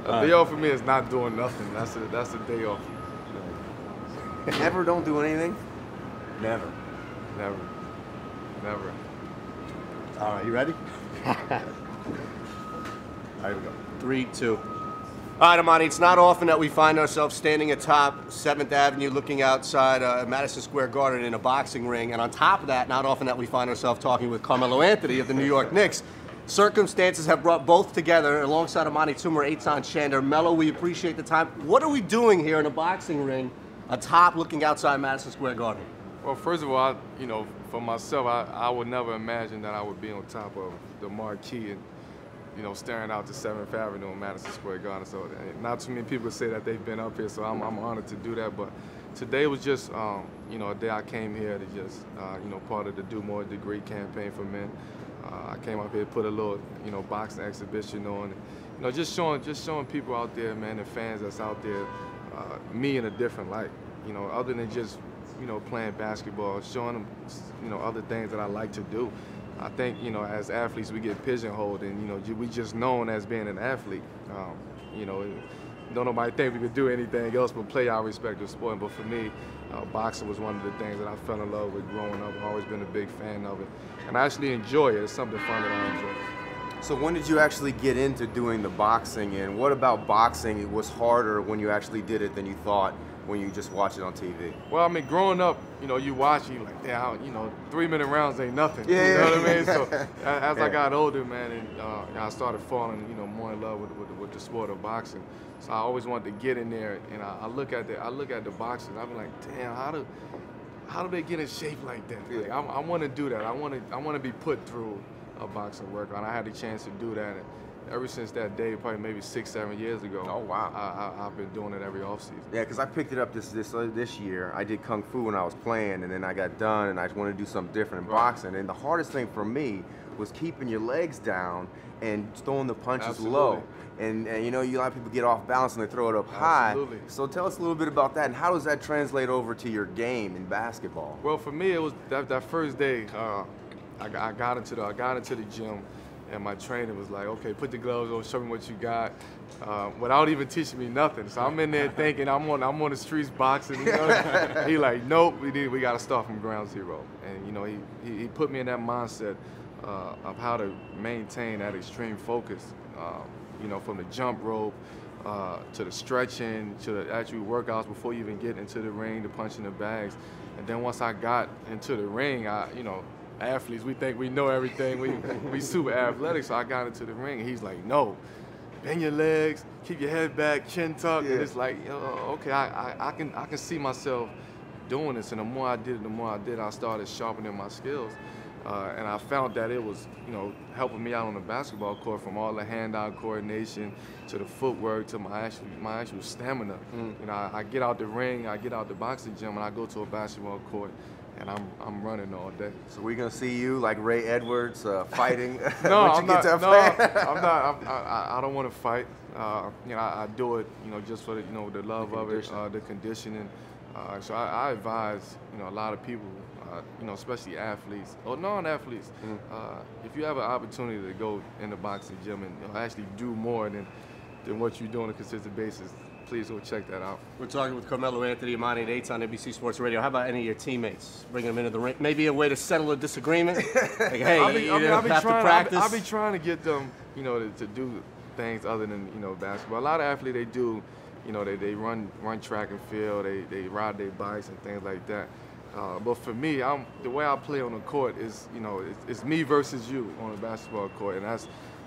A day off for me is not doing nothing. That's a day off. Never don't do anything? Never. All right, you ready? All right, here we go. 3, 2. All right, Amani, it's not often that we find ourselves standing atop 7th Avenue looking outside Madison Square Garden in a boxing ring. And on top of that, not often that we find ourselves talking with Carmelo Anthony of the New York Knicks. Circumstances have brought both together alongside Amani, Toomer, Eytan, Shander. Melo, we appreciate the time. What are we doing here in a boxing ring atop looking outside Madison Square Garden? Well, first of all, for myself, I would never imagine that I would be on top of the marquee and, staring out to 7th Avenue in Madison Square Garden. So not too many people say that they've been up here, so I'm honored to do that. But today was just, a day I came here to just, part of the Do More Degree campaign for men. I came up here to put a little, boxing exhibition on. Just showing people out there, man, the fans that's out there, me in a different light. Other than just, playing basketball, showing them, other things that I like to do. I think, as athletes, we get pigeonholed, and we just known as being an athlete. Don't nobody think we could do anything else but play our respective sport. But for me, boxing was one of the things that I fell in love with growing up. I've always been a big fan of it, and I actually enjoy it. It's something fun that I enjoy. So when did you actually get into doing the boxing, and what about boxing was harder when you actually did it than you thought when you just watch it on TV? Well, I mean, growing up, you watch, you're like, damn, 3-minute rounds ain't nothing. Yeah. You know what I mean? So as I got older, man, and I started falling, more in love with the sport of boxing. So I always wanted to get in there, and I look at the boxers, I'm like, damn, how do they get in shape like that? Like, I want to do that. I want to be put through a boxing workout. I had the chance to do that. And ever since that day, probably maybe 6, 7 years ago. Oh wow! I've been doing it every offseason. Yeah, because I picked it up this year. I did kung fu when I was playing, and then I got done, and I just wanted to do something different in boxing. And the hardest thing for me was keeping your legs down and throwing the punches low. And a lot of people get off balance and they throw it up high. So tell us a little bit about that, and how does that translate over to your game in basketball? Well, for me, it was that first day. I got into the gym. And my trainer was like, okay, put the gloves on, show me what you got, without even teaching me nothing. So I'm in there thinking I'm on the streets boxing. He like, nope, we got to start from ground zero. And he put me in that mindset of how to maintain that extreme focus. From the jump rope to the stretching to the actual workouts before you even get into the ring, the punching the bags. And then once I got into the ring, athletes, we think we know everything. We super athletic, so I got into the ring, and he's like, no, bend your legs, keep your head back, chin tucked. And it's like, okay, I can see myself doing this. And the more I did it, I started sharpening my skills. And I found that it was, helping me out on the basketball court, from all the hand-eye coordination to the footwork to my actual stamina. I get out the ring, I get out the boxing gym, and I go to a basketball court. And I'm running all day. So we're gonna see you like Ray Edwards fighting? No, I'm not. I don't want to fight. I do it, just for the love of it, the conditioning. So I advise, a lot of people, especially athletes or non-athletes, if you have an opportunity to go in the boxing gym and actually do more than what you do on a consistent basis, please go check that out. We're talking with Carmelo Anthony, Amani, and Eytan on NBC Sports Radio. How about any of your teammates? Bringing them into the ring. Maybe a way to settle a disagreement? Like, hey, you have to practice. I'll be trying to get them, to do things other than, basketball. A lot of athletes, they do, they run track and field, they ride their bikes and things like that. But for me, the way I play on the court is, it's me versus you on the basketball court, and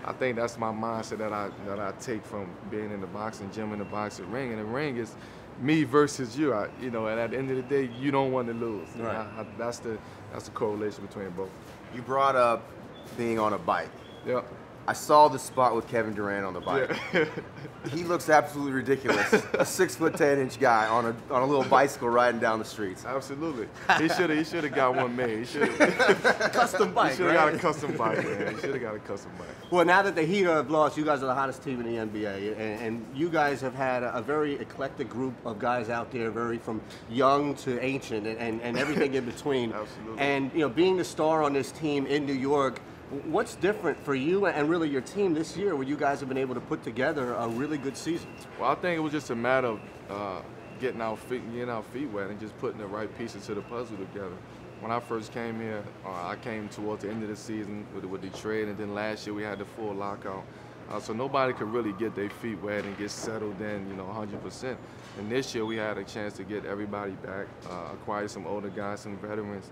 I think that's my mindset that I take from being in the boxing gym and the boxing ring. And the ring is me versus you. And at the end of the day, you don't want to lose. Right. That's the correlation between both. You brought up being on a bike. Yeah. I saw the spot with Kevin Durant on the bike. Yeah. He looks absolutely ridiculous. A 6'10" guy on a little bicycle riding down the streets. Absolutely. He should have got one made. Custom bike. He should have got a custom bike, man. He should have got a custom bike. Well, now that the Heat have lost, you guys are the hottest team in the NBA, and you guys have had a very eclectic group of guys out there, very from young to ancient, and everything in between. Absolutely. And being the star on this team in New York, What's different for you and really your team this year where you guys have been able to put together a really good season? Well, I think it was just a matter of getting our feet wet and just putting the right pieces to the puzzle together. When I first came here, I came towards the end of the season with the trade, and then last year we had the full lockout. So nobody could really get their feet wet and get settled in, 100%. And this year we had a chance to get everybody back, acquire some older guys, some veterans,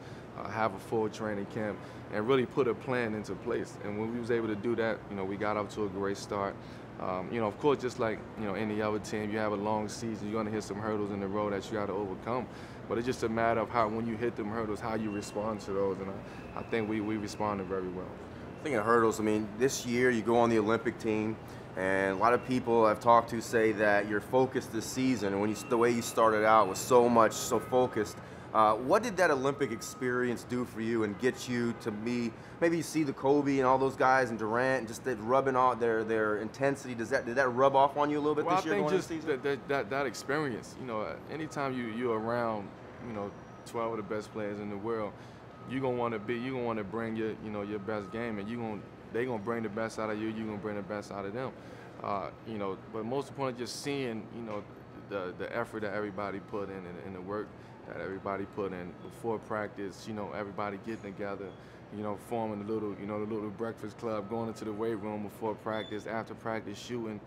have a full training camp, and really put a plan into place. And when we was able to do that, we got off to a great start. Of course, just like any other team, you have a long season. You're gonna hit some hurdles in the road that you got to overcome. But it's just a matter of how, when you hit them hurdles, how you respond to those. And I think we responded very well. Thinking of hurdles, I mean, this year you go on the Olympic team, and a lot of people I've talked to say that you're focused this season, and the way you started out was so focused. What did that Olympic experience do for you and get you to maybe you see the Kobe and all those guys and Durant and just that rubbing off their intensity? Did that rub off on you a little bit this year? Well, I think just that experience. Anytime you're around, 12 of the best players in the world, you're gonna want to bring your best game, and they're gonna bring the best out of you. You're gonna bring the best out of them. But most importantly, just seeing the effort that everybody put in and the work that everybody put in before practice. Everybody getting together, forming the little breakfast club, going into the weight room before practice, after practice, shooting.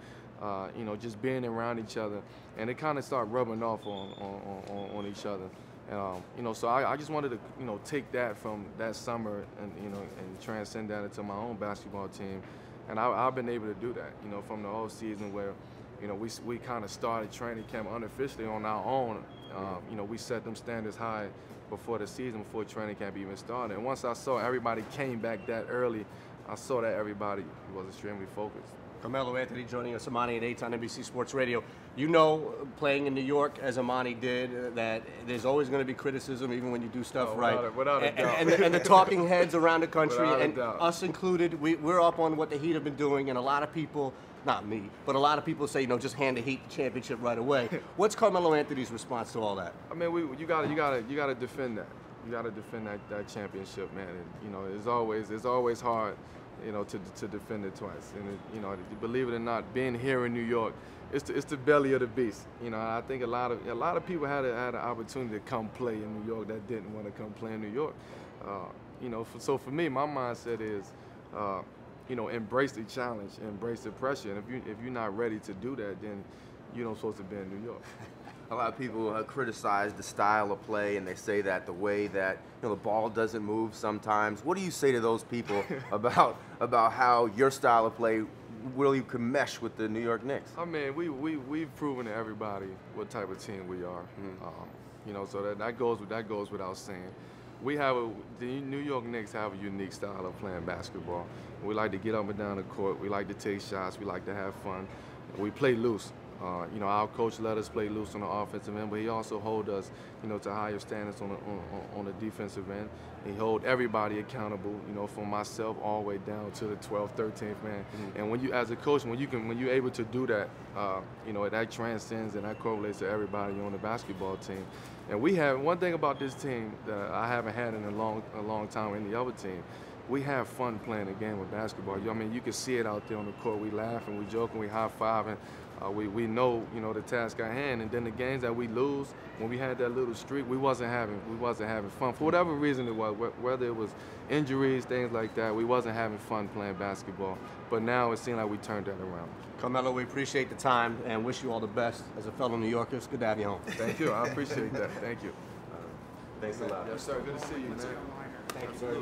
Just being around each other, and it kind of start rubbing off on each other. So I just wanted to, take that from that summer and transcend that into my own basketball team. And I've been able to do that, from the whole season where, we kind of started training camp unofficially on our own. We set them standards high before the season, before training camp even started. And once I saw everybody came back that early, I saw that everybody was extremely focused. Carmelo, Anthony joining us, Amani at Eytan, NBC Sports Radio. Playing in New York as Amani did, that there's always going to be criticism even when you do stuff right. Without a doubt. And the talking heads around the country, and doubt. us included, we're up on what the Heat have been doing, and a lot of people, not me, but a lot of people say, just hand the Heat the championship right away. What's Carmelo Anthony's response to all that? I mean, you gotta defend that. You gotta defend that championship, man. And, it's always hard, to defend it twice. And believe it or not, being here in New York, it's the belly of the beast. I think a lot of people had an opportunity to come play in New York that didn't want to come play in New York. So for me, my mindset is, embrace the challenge, embrace the pressure. And if you're not ready to do that, then you don't supposed to be in New York. A lot of people criticize the style of play, and they say that the way that the ball doesn't move sometimes. What do you say to those people about how your style of play really can mesh with the New York Knicks? I mean, we've proven to everybody what type of team we are. So that goes without saying. The New York Knicks have a unique style of playing basketball. We like to get up and down the court. We like to take shots. We like to have fun. We play loose. Our coach let us play loose on the offensive end, but he also hold us, to higher standards on the defensive end. He hold everybody accountable, from myself all the way down to the 12th, 13th man. And when you, as a coach, when you're able to do that, that transcends and that correlates to everybody on the basketball team. And we have one thing about this team that I haven't had in a long time in the other team. We have fun playing the game of basketball. I mean, you can see it out there on the court. We laugh and we joke and we high five, and we know, the task at hand. And then the games that we lose, when we had that little streak, we wasn't having fun for whatever reason it was. Whether it was injuries, things like that, we wasn't having fun playing basketball. But now it seems like we turned that around. Carmelo, we appreciate the time and wish you all the best as a fellow New Yorker. It's good to have you home. Thank you. I appreciate that. Thank you. Thanks a lot. Yes, sir. Good to see you, man. Thank you, sir.